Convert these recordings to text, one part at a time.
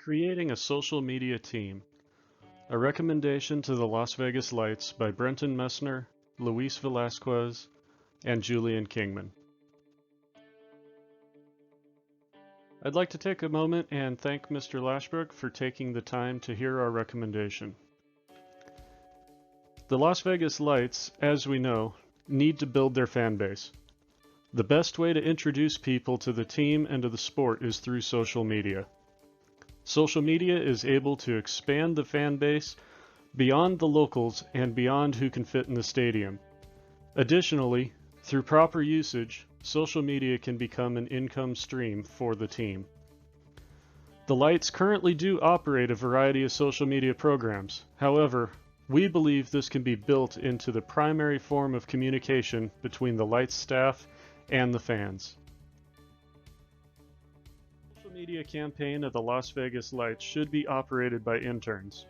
Creating a social media team. A recommendation to the Las Vegas Lights by Brenton Messner, Luis Velazquez, and Julian Kingman. I'd like to take a moment and thank Mr. Lashbrook for taking the time to hear our recommendation. The Las Vegas Lights, as we know, need to build their fan base. The best way to introduce people to the team and to the sport is through social media. Social media is able to expand the fan base beyond the locals and beyond who can fit in the stadium. Additionally, through proper usage, social media can become an income stream for the team. The Lights currently do operate a variety of social media programs. However, we believe this can be built into the primary form of communication between the Lights staff and the fans. The social media campaign of the Las Vegas Lights should be operated by interns.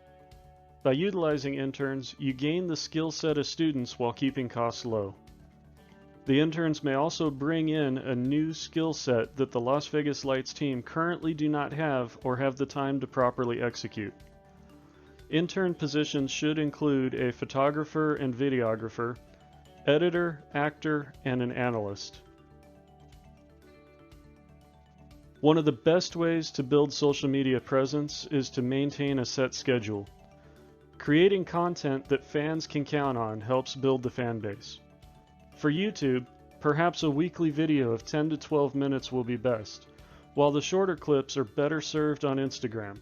By utilizing interns, you gain the skill set of students while keeping costs low. The interns may also bring in a new skill set that the Las Vegas Lights team currently do not have or have the time to properly execute. Intern positions should include a photographer and videographer, editor, actor, and an analyst. One of the best ways to build social media presence is to maintain a set schedule. Creating content that fans can count on helps build the fan base. For YouTube, perhaps a weekly video of 10 to 12 minutes will be best, while the shorter clips are better served on Instagram.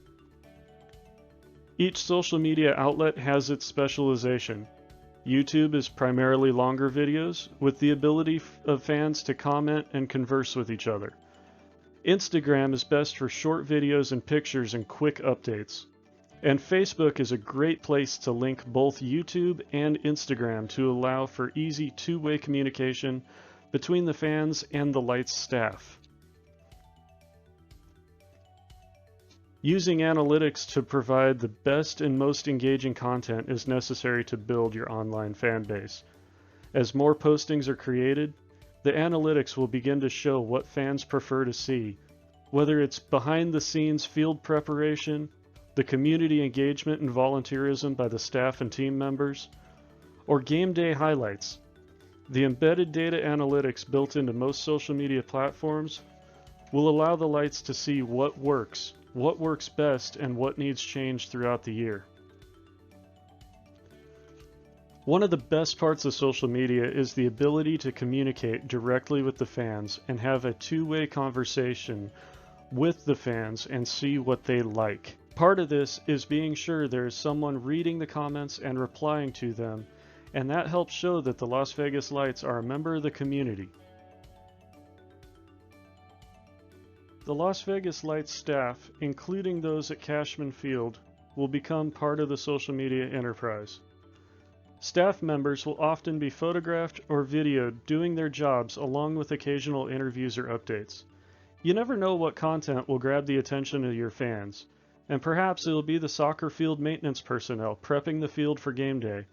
Each social media outlet has its specialization. YouTube is primarily longer videos with the ability of fans to comment and converse with each other. Instagram is best for short videos and pictures and quick updates. And Facebook is a great place to link both YouTube and Instagram to allow for easy two-way communication between the fans and the Lights staff. Using analytics to provide the best and most engaging content is necessary to build your online fan base. As more postings are created, the analytics will begin to show what fans prefer to see, whether it's behind-the-scenes field preparation, the community engagement and volunteerism by the staff and team members, or game day highlights. The embedded data analytics built into most social media platforms will allow the Lights to see what works best, and what needs change throughout the year. One of the best parts of social media is the ability to communicate directly with the fans and have a two-way conversation with the fans and see what they like. Part of this is being sure there is someone reading the comments and replying to them, and that helps show that the Las Vegas Lights are a member of the community. The Las Vegas Lights staff, including those at Cashman Field, will become part of the social media enterprise. Staff members will often be photographed or videoed doing their jobs along with occasional interviews or updates. You never know what content will grab the attention of your fans, and perhaps it will be the soccer field maintenance personnel prepping the field for game day,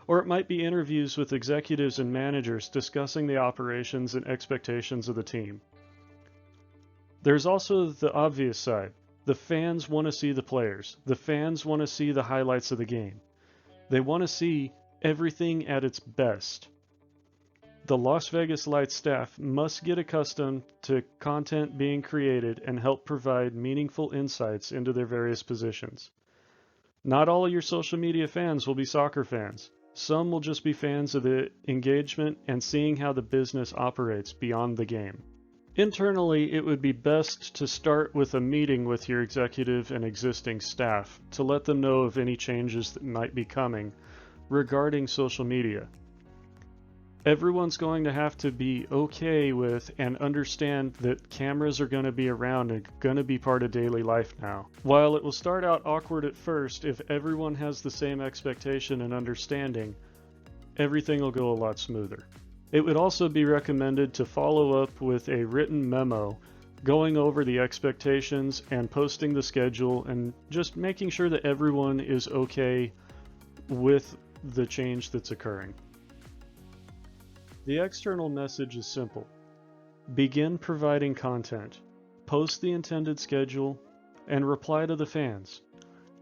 or it might be interviews with executives and managers discussing the operations and expectations of the team. There's also the obvious side. The fans want to see the players. The fans want to see the highlights of the game. They want to see everything at its best. The Las Vegas Lights staff must get accustomed to content being created and help provide meaningful insights into their various positions. Not all of your social media fans will be soccer fans. Some will just be fans of the engagement and seeing how the business operates beyond the game. Internally, it would be best to start with a meeting with your executive and existing staff to let them know of any changes that might be coming regarding social media. Everyone's going to have to be okay with and understand that cameras are going to be around and going to be part of daily life now. While it will start out awkward at first, if everyone has the same expectation and understanding, everything will go a lot smoother. It would also be recommended to follow up with a written memo going over the expectations and posting the schedule and just making sure that everyone is okay with the change that's occurring. The external message is simple. Begin providing content. Post the intended schedule, and reply to the fans.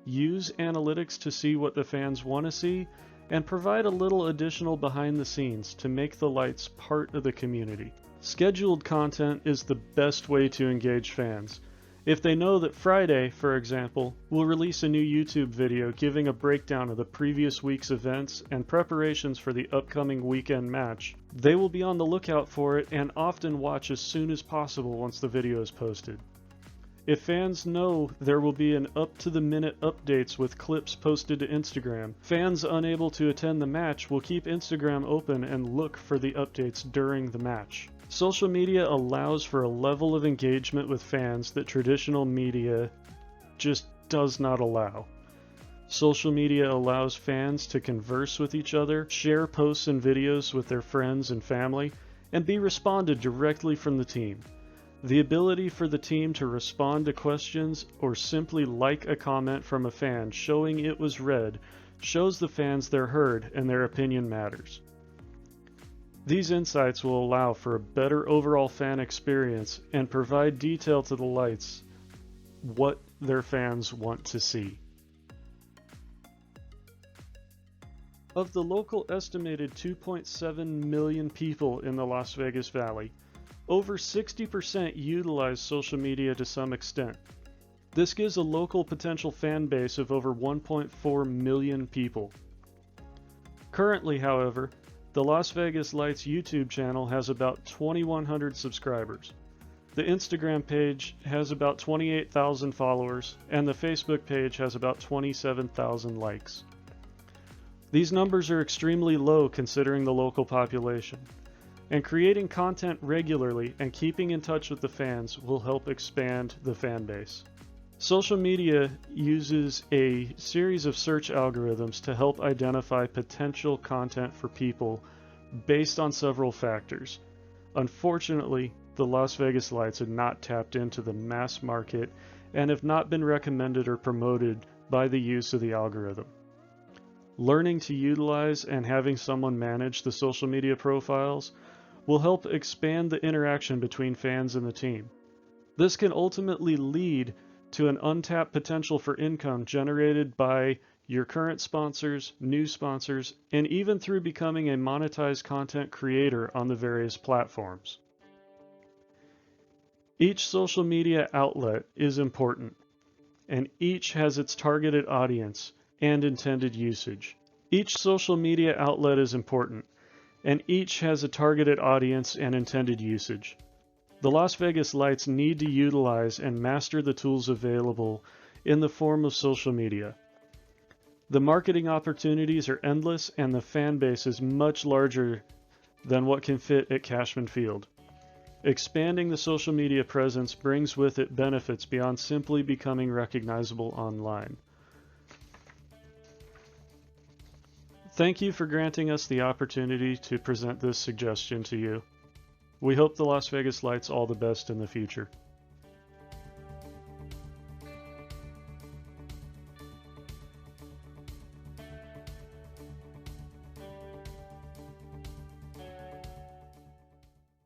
Use analytics to see what the fans want to see, and provide a little additional behind the scenes to make the lights part of the community. Scheduled content is the best way to engage fans. If they know that Friday, for example, we'll release a new YouTube video giving a breakdown of the previous week's events and preparations for the upcoming weekend match, they will be on the lookout for it and often watch as soon as possible once the video is posted. If fans know there will be an up-to-the-minute updates with clips posted to Instagram, fans unable to attend the match will keep Instagram open and look for the updates during the match. Social media allows for a level of engagement with fans that traditional media just does not allow. Social media allows fans to converse with each other, share posts and videos with their friends and family, and be responded directly from the team. The ability for the team to respond to questions or simply like a comment from a fan showing it was read shows the fans they're heard and their opinion matters. These insights will allow for a better overall fan experience and provide detail to the lights what their fans want to see. Of the local estimated 2.7 million people in the Las Vegas Valley, over 60% utilize social media to some extent. This gives a local potential fan base of over 1.4 million people. Currently, however, the Las Vegas Lights YouTube channel has about 2,100 subscribers. The Instagram page has about 28,000 followers, and the Facebook page has about 27,000 likes. These numbers are extremely low considering the local population, and creating content regularly and keeping in touch with the fans will help expand the fan base. Social media uses a series of search algorithms to help identify potential content for people based on several factors. Unfortunately, the Las Vegas Lights have not tapped into the mass market and have not been recommended or promoted by the use of the algorithm. Learning to utilize and having someone manage the social media profiles will help expand the interaction between fans and the team. This can ultimately lead to an untapped potential for income generated by your current sponsors, new sponsors, and even through becoming a monetized content creator on the various platforms. Each social media outlet is important, and each has its targeted audience and intended usage. Each social media outlet is important, and each has a targeted audience and intended usage. The Las Vegas Lights need to utilize and master the tools available in the form of social media. The marketing opportunities are endless and the fan base is much larger than what can fit at Cashman Field. Expanding the social media presence brings with it benefits beyond simply becoming recognizable online. Thank you for granting us the opportunity to present this suggestion to you. We hope the Las Vegas Lights all the best in the future.